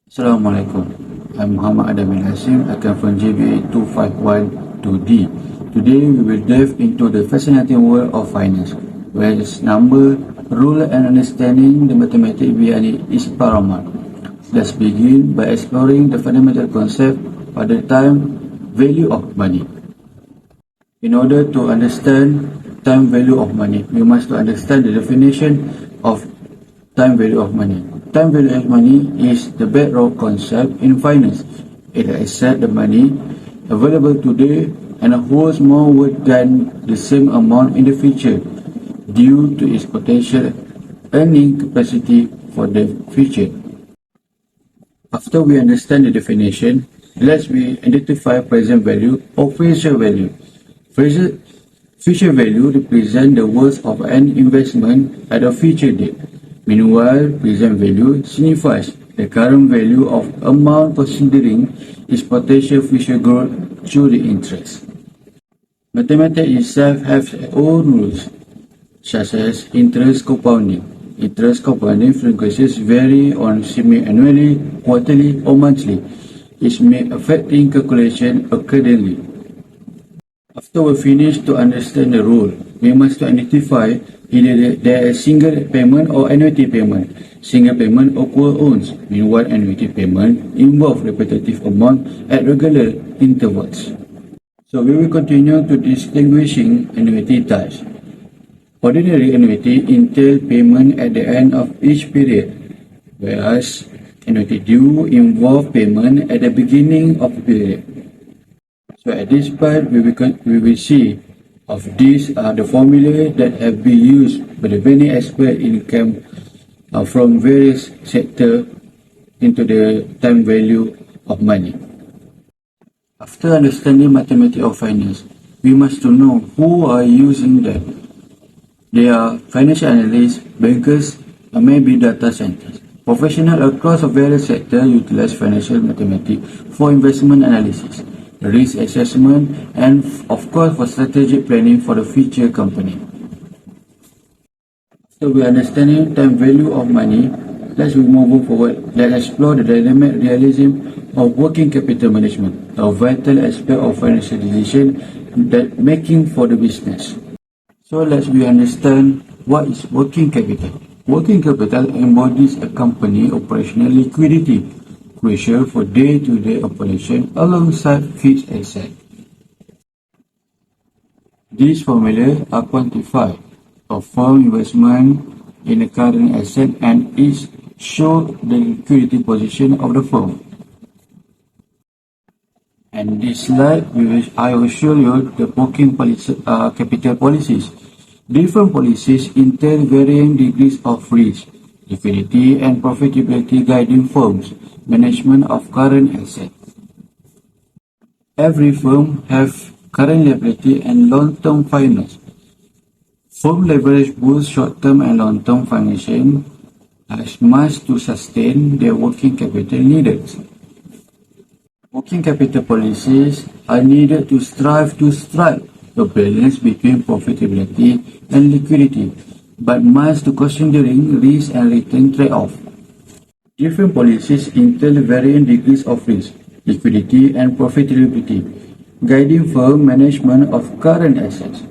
Assalamualaikum. I'm Muhammad Adam bin Hasim. I come from JBA 251-2D. Today we will delve into the fascinating world of finance, where its number, rule and understanding the mathematics behind it is paramount. Let's begin by exploring the fundamental concept of the time value of money. In order to understand time value of money, we must understand the definition of time value of money. Time value of money is the bedrock concept in finance. It accepts the money available today and holds more worth than the same amount in the future due to its potential earning capacity for the future. After we understand the definition, let's identify present value or future value. Future value represents the worth of an investment at a future date. Meanwhile, present value signifies the current value of amount considering its potential future growth through the interest. Mathematics itself has its own rules, such as interest compounding. Interest compounding frequencies vary on semi-annually, quarterly, or monthly. It may affect calculation accordingly. After we finish to understand the rule, we must identify either there is single payment or annuity payment. Single payment occurs once, meanwhile annuity payment involve repetitive amount at regular intervals. So we will continue to distinguishing annuity types. Ordinary annuity entail payment at the end of each period, whereas annuity due involve payment at the beginning of the period. So at this part, we will see of these are the formulae that have been used by the many experts in income from various sectors into the time value of money. After understanding mathematics of finance, we must to know who are using them. They are financial analysts, bankers, and maybe data scientists. Professionals across various sectors utilize financial mathematics for investment analysis, risk assessment, and of course for strategic planning for the future company. So we understanding time value of money, let's move forward. Let's explore the dynamic realism of working capital management, a vital aspect of financial decision that making for the business. So let's understand what is working capital. Working capital embodies a company operational liquidity crucial for day-to-day operation alongside fixed assets. These formulas are quantified of firm investment in the current asset and each show the liquidity position of the firm. And this slide, I will show you the working capital policies. Different policies entail varying degrees of risk, liquidity, and profitability guiding firms' management of current assets. Every firm has current liability and long-term finance. Firm leverage both short-term and long-term financing as much to sustain their working capital needs. Working capital policies are needed to strive to strike a balance between profitability and liquidity, but must to considering risk and return trade-off. Different policies entail varying degrees of risk, liquidity, and profitability, guiding firm management of current assets.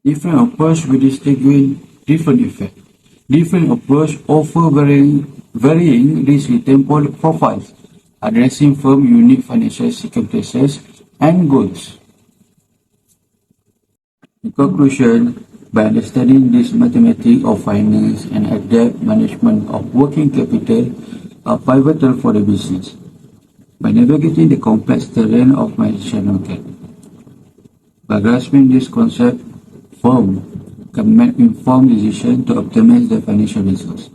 Different approach will distinguish different effects. Different approach offer varying risk-return profiles, addressing firm unique financial circumstances and goals. In conclusion, by understanding this mathematics of finance and adept management of working capital are pivotal for the business. By navigating the complex terrain of financial market, by grasping this concept, firm can make informed decisions to optimize their financial resources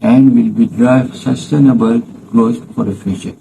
and will drive sustainable growth for the future.